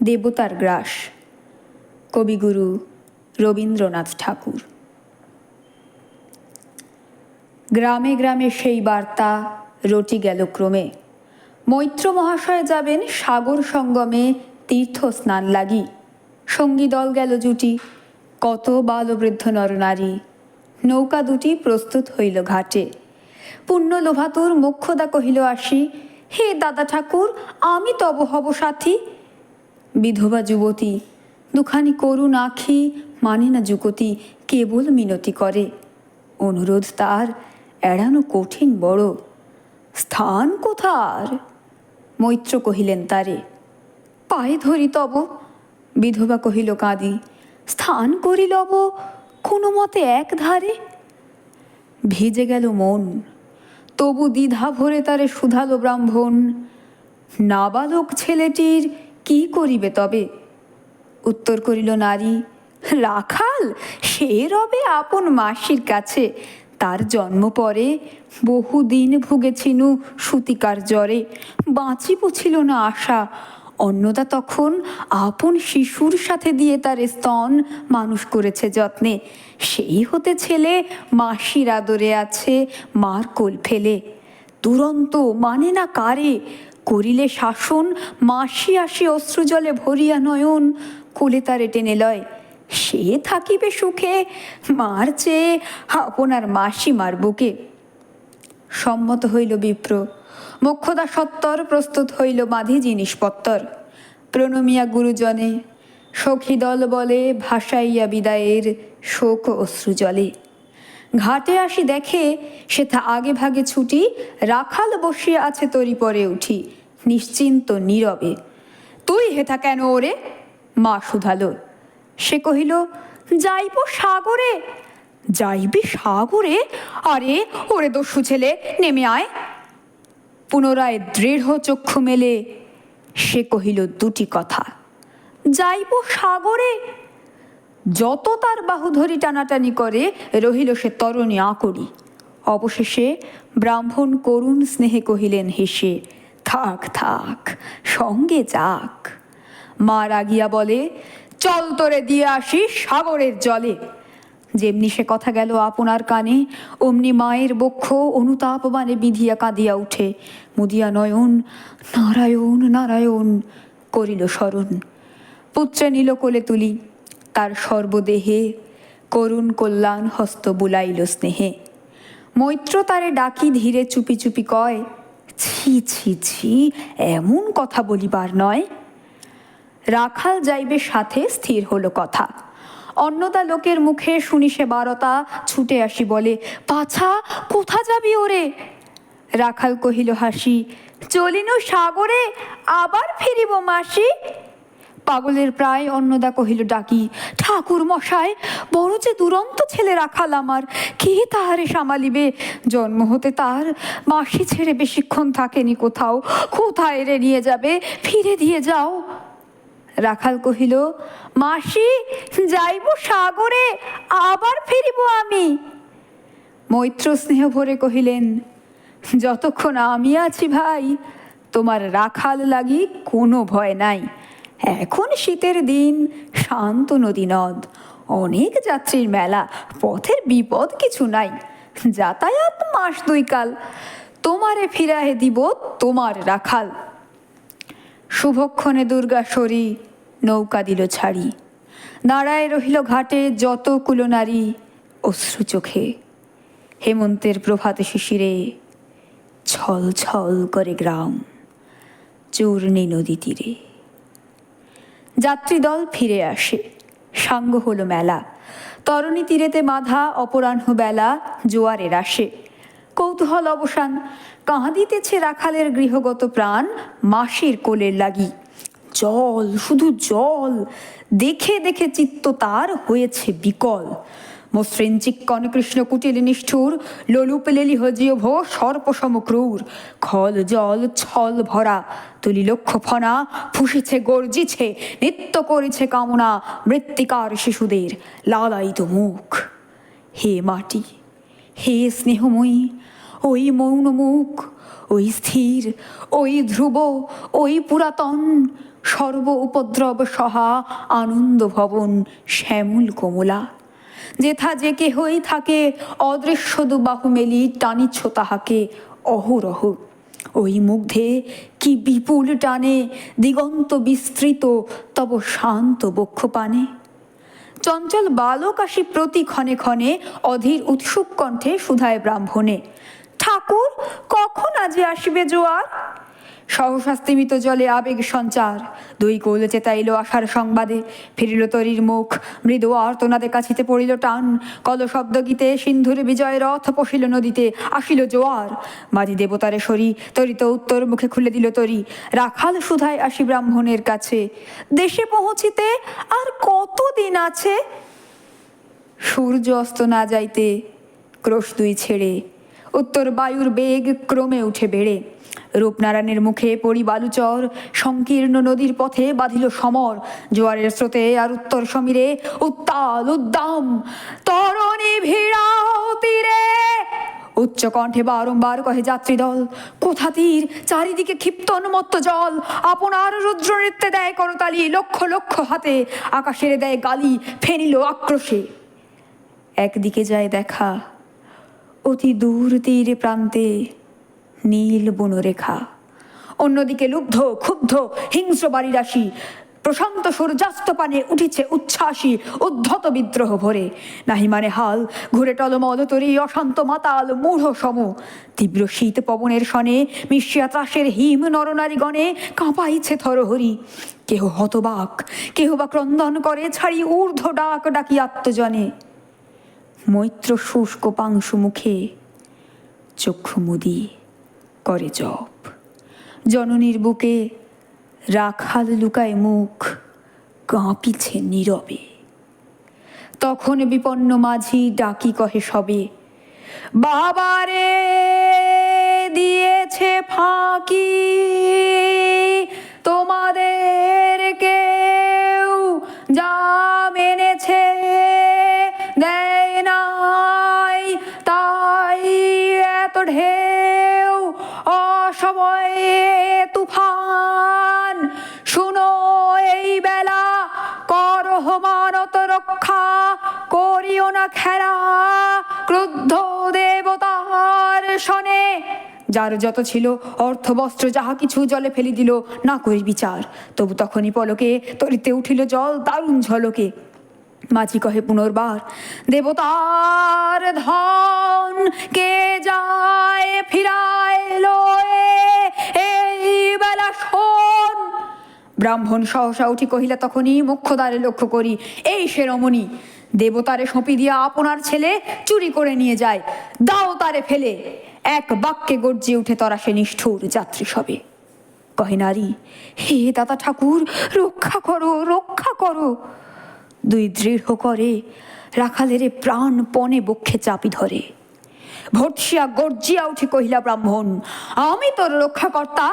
দেবতার গ্রাস। কবিগুরু রবীন্দ্রনাথ ঠাকুর। গ্রামে গ্রামে সেই বার্তা রটি গেল ক্রমে। মৈত্র মহাশয় যাবেন সাগর সঙ্গমে তীর্থ স্নান লাগি। সঙ্গী দল গেল জুটি, কত বালবৃদ্ধ নরনারী। নৌকা দুটি প্রস্তুত হইল ঘাটে। পুণ্য লোভাতুর মোক্ষদা কহিল আসি, হে দাদা ঠাকুর, আমি তব হব সাথী। বিধবা যুবতী দুখানি করুণ আখি, মানে না যুগতি, কেবল মিনতি করে। অনুরোধ তার এড়ানো কঠিন বড়। স্থান কোথার? মৈত্র কহিলেন তারে। পায়ে ধরি তব। বিধবা কহিল কাঁদি, স্থান করি লব কোনো মতে এক ধারে। ভিজে গেল মন, তবু দ্বিধা ভরে তারে শুধালো ব্রাহ্মণ, নাবালক ছেলেটির কি করিবে তবে? উত্তর করিল নারী, রাখাল সে রবে আপন মাসির কাছে। তার জন্ম পরে বহুদিন ভুগেছিনু সুতিকার জ্বরে। বাঁচিব ছিল না আশা। অন্নদা তখন আপন শিশুর সাথে দিয়ে তার স্তন মানুষ করেছে যত্নে। সেই হতে ছেলে মাসির আদরে আছে মার কোল ফেলে। দুরন্ত মানে না কারে, করিলে শাসন মাসি আসি অশ্রুজলে ভরিয়া নয়ন কোলে তারে টেনে লয়। সে থাকিবে সুখে মার চেয়ে আপনার মাসি মার বুকে। সম্মত হইল বিপ্র। মোক্ষদা সত্তর প্রস্তুত হইল বাঁধি জিনিসপত্তর। প্রণমিয়া গুরুজনে সখী দল বলে ভাসাইয়া বিদায়ের শোক অশ্রুজলে। ঘাটে আসি দেখে সেথা আগে ভাগে ছুটি, রাখাল বসিয়া আছে তরি পরে উঠি নিশ্চিন্ত নীরবে। তুই হেথা কেন ওরে? মা শুধালো। সে কহিল, যাইব সাগরে। যাইবি সাগরে? আরে ওরে দস্যু ছেলে, নেমে আয়। পুনরায় দৃঢ় চক্ষু মেলে সে কহিল দুটি কথা, যাইব সাগরে। যত তার বাহু ধরি টানাটানি করে রহিল সে তরণী আঁকড়ি। অবশেষে ব্রাহ্মণ করুণ স্নেহে কহিলেন হেসে, থাক থাক, সঙ্গে যাক। মা রাগিয়া বলে, চল তোরে দিয়ে আসি সাগরের জলে। যেমনি সে কথা গেল আপনার কানে, অমনি মায়ের বক্ষ অনুতাপ মানে বিধিয়া কাঁদিয়া উঠে মুদিয়া নয়ন নারায়ণ নারায়ণ করিল স্মরণ। পুত্রে নিল কোলে তুলি, তার সর্বদেহে করুণ কল্যাণ হস্ত বুলাইল স্নেহে। মৈত্র তারে ডাকি ধীরে চুপি চুপি কয়, ছি ছি ছি, এমন কথা বলিবার নয়। রাখাল যাইবে সাথে স্থির হলো কথা। অন্নদা লোকের মুখে শুনি সে বারতা, ছুটে আসি বলে, পাছা কোথা যাবি ওরে? রাখাল কহিল হাসি, চলিনু সাগরে, আবার ফিরিব মাসি। পাগলের প্রায় অন্নদা কহিল ডাকি, ঠাকুর মশাই, বড় যে দুরন্ত ছেলে রাখাল আমার, কে তাহারে সামালিবে? জন্ম হতে তার মাসি ছেড়ে বেশিক্ষণ থাকেনি কোথাও, কোথায় রে নিয়ে যাবে? ফিরে দিয়ে যাও। রাখাল কহিল, মাসি যাইব সাগরে, আবার ফিরিব আমি। মৈত্র স্নেহ ভরে কহিলেন, যতক্ষণ আমি আছি ভাই, তোমার রাখাল লাগি কোনো ভয় নাই। এখন শীতের দিন, শান্ত নদী নদ, অনেক যাত্রীর মেলা, পথের বিপদ কিছু নাই। যাতায়াত মাস দুই কাল, তোমারে ফিরাহে দিব তোমার রাখাল। শুভক্ষণে দুর্গাশ্বরী নৌকা দিল ছাড়ি। দাঁড়ায় রহিল ঘাটে যত কুলনারী অশ্রু চোখে। হেমন্তের প্রভাত শিশিরে ছল ছল করে গ্রাম চূর্ণী নদী তীরে। যাত্রীদল ফিরে আসে, সাঙ্গ হলো মেলা। তরণী তীরেতে বাঁধা অপরাহ্ন বেলা জোয়ারের আসে। কৌতূহল অবসান, কাঁদিতেছে রাখালের গৃহগত প্রাণ মাসির কোলের লাগি। জল, শুধু জল, দেখে দেখে চিত্ত তার হয়েছে বিকল। মসৃণ চিক্কণ কৃষ্ণ কুটিল নিষ্ঠুর, লোলুপ লেলি হজিও ভো সর্প সমক্রূর। খল জল ছল ভরা, তুলি লক্ষ্য ফনা, ফুসিছে গর্জিছে, নৃত্য করেছে কামনা মৃত্তিকার শিশুদের লালায়িত মুখ। হে মাটি, হে স্নেহময়ী, ওই মৌন মুখ, ওই স্থির, ওই ধ্রুব, ওই পুরাতন, সর্ব উপদ্রব সহা আনন্দ ভবন শ্যামল কমলা, যেথা যে কেহই থাকে অদৃশ্য দুবাহু মেলি টানিচ্ছ তাহাকে অহরহ। ওই মুগ্ধে কি বিপুল টানে দিগন্ত বিস্তৃত তব শান্ত বক্ষ পানে। চঞ্চল বালক আসি প্রতি ক্ষণে ক্ষণে অধীর উৎসুক কণ্ঠে শুধায় ব্রাহ্মণে, ঠাকুর কখন আজি আসিবে জোয়ার? সহসা স্তিমিত জলে আবেগ সঞ্চার, দুই কোল চেতাইল আশার সংবাদে। ফিরিল তরীর মুখ মৃদু আর্তনাদে, কাছিতে পড়িল টান কল শব্দ গীতে। সিন্ধুর বিজয় রথ পশিল নদীতে, আসিল জোয়ার। মাঝি দেবতারে সরি তরিত উত্তর মুখে খুলে দিল তরি। রাখাল সুধায় আসি ব্রাহ্মণের কাছে, দেশে পৌঁছিতে আর কত দিন আছে? সূর্য অস্ত না যাইতে ক্রোশ দুই ছেড়ে, উত্তর বায়ুর বেগ ক্রমে উঠে বেড়ে। রূপনারায়ণের মুখে পড়ি বালুচর, সংকীর্ণ নদীর পথে বাঁধিল সমর। জোয়ারের স্রোতে আর উত্তর সমীরে উত্তাল উদ্দাম, তরণী ভিড়াও তীরে। উচ্চ কণ্ঠে বারংবার কহে যাত্রী দল, কোথা তীর চারিদিকে ক্ষিপ্ত উন্মত্ত জল। আপনার রুদ্র নৃত্যে দেয় করতালি, লক্ষ লক্ষ হাতে আকাশের দেয় গালি, ফেনিল আক্রোশে। একদিকে যায় দেখা অতি দূর তীর প্রান্তে নীল বনরেখা, অন্যদিকে লুব্ধ ক্ষুব্ধ হিংস্র বাড়ি রাশি। প্রশান্ত সূর্যাস্ত পানে উঠিছে উচ্ছ্বাসী উদ্ধত বিদ্রোহ ভরে। নাহি মানে হাল ঘুরে টলমল তরি, অশান্ত মাতাল মূঢ় সম। তীব্র শীত পবনের সনে মিশিয়া ত্রাসের হিম নরনারীগণে কাঁপাইছে থরহরি। কেহ হতবাক, কেহ বা ক্রন্দন করে ছাড়ি ঊর্ধ্ব ডাক ডাকি আত্মজনে। মৈত্র শুষ্ক পাংশু মুখে চক্ষু মুদি করে জপ। জননীর বুকে রাখাল লুকায় মুখ, কাঁপিছে নীরবে। তখন বিপন্ন মাঝি ডাকি কহে সবে, বাবারে দিয়েছে ফাঁকি, তোমাদের কেউ যা মেনেছে দেয় নাই, তাই এত ঢেউ অসময়ে তুফান। শুনো এই বেলা করহ মানত রক্ষা, করিও না খেলা ক্রুদ্ধ দেবতার শনে। যার যত ছিল অর্থ বস্ত্র যাহা কিছু জলে ফেলি দিল, না করি বিচার। তবু তখনই পলকে তরিতে উঠিল জল দারুণ ঝলকে। মাঝি কহে পুনর্বার, দেবতার ধন কে যায় ফিরায় লয়ে, এই বেলা শোন। ব্রাহ্মণ সহসা উঠি কহিলা তখনই মুখ্যদ্বারে লক্ষ্য করি, এই সে রমণী। দেবতারে সঁপি দিয়া আপনার ছেলে চুরি করে নিয়ে যায়, দাও তারে ফেলে। এক বাক্যে গর্জিয়ে উঠে তরা সে নিষ্ঠুর যাত্রী সবে। কহে নারী, হে দাদা ঠাকুর, রক্ষা করো রক্ষা করো। দুই দৃঢ় করে রাখালের প্রাণপণে বক্ষে চাপি ধরে। ভর্ৎসিয়া গর্জিয়া উঠে কহিলা ব্রাহ্মণ, আমি তোর রক্ষাকর্তা,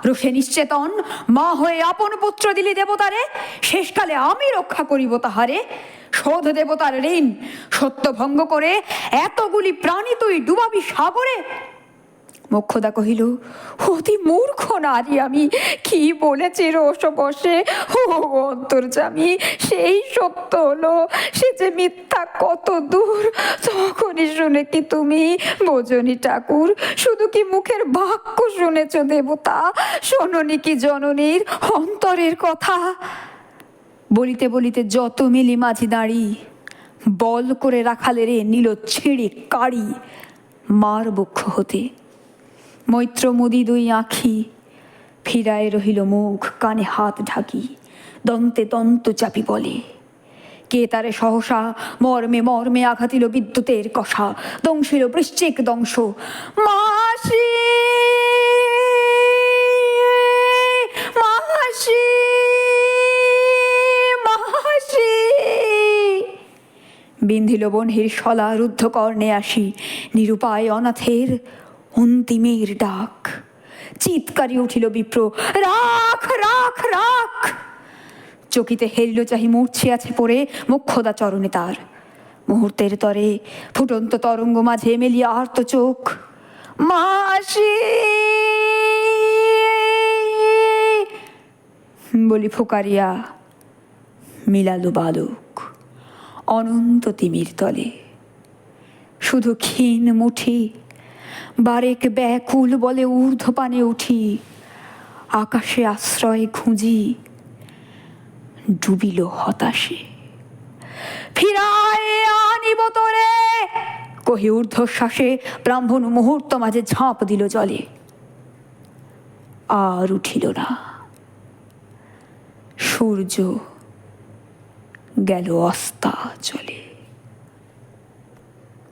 রোষে নিশ্চেতন মা হয়ে আপন পুত্র দিলি দেবতারে, শেষকালে আমি রক্ষা করিব তাহারে। শোধ দেবতার ঋণ, সত্য ভঙ্গ করে এতগুলি প্রাণী তুই ডুবাবি সাগরে। মোক্ষদা কহিল, অতি মূর্খ নারী আমি, কি বলেছি রোষ বসে। ও অন্তর্যামী, সেই সত্য হলো, সে যে মিথ্যা কত দূর। তখনই শুনে কি তুমি বোঝনি ঠাকুর? শুধু কি মুখের বাক্য শুনেছ দেবতা? শোনোনি কি জননীর অন্তরের কথা? বলিতে বলিতে যত মিলি মাঝি দাঁড়ি, বল করে রাখালেরে নিল ছিঁড়ে কাড়ি মার বক্ষ হতে। মৈত্র মুদি দুই আঁখি, ফিরায় রহিল মুখ, কানে হাত ঢাকি, দন্তে দন্ত চাপি বলে। কে তারে সহসা মর্মে মর্মে আঘাতিল বিদ্যুতের কষা, দংশিল বৃশ্চিক দংশ। মাসি মাসি মাসি, বিন্ধিল বনহির শলা রুদ্ধ কর্ণে আসি, নিরুপায় অনাথের অন্তিমের ডাক। চিৎকারি উঠিল বিপ্র, রাখ রাখ রাখ। চকিতে হেরিল চাহি মূর্ছে আছে পড়ে মোক্ষদা চরণে তার। মুহূর্তের তরে ফুটন্ত তরঙ্গ মাঝে মেলিয়া আর্ত চোখ। মাসি বলি ফোকারিয়া, মিলালো বালক অনন্ত তিমির তলে। শুধু ক্ষীণ মুঠি বারেক ব্যাকুল বলে ঊর্ধ্বপানে উঠি, আকাশে আশ্রয় খুঁজি, ডুবিল হতাশে। ফিরায় আনিব তোরে কহি ঊর্ধ্বশ্বাসে ব্রাহ্মণ মুহূর্ত মাঝে ঝাঁপ দিল জলে। আর উঠিল না, সূর্য গেল অস্তাচলে।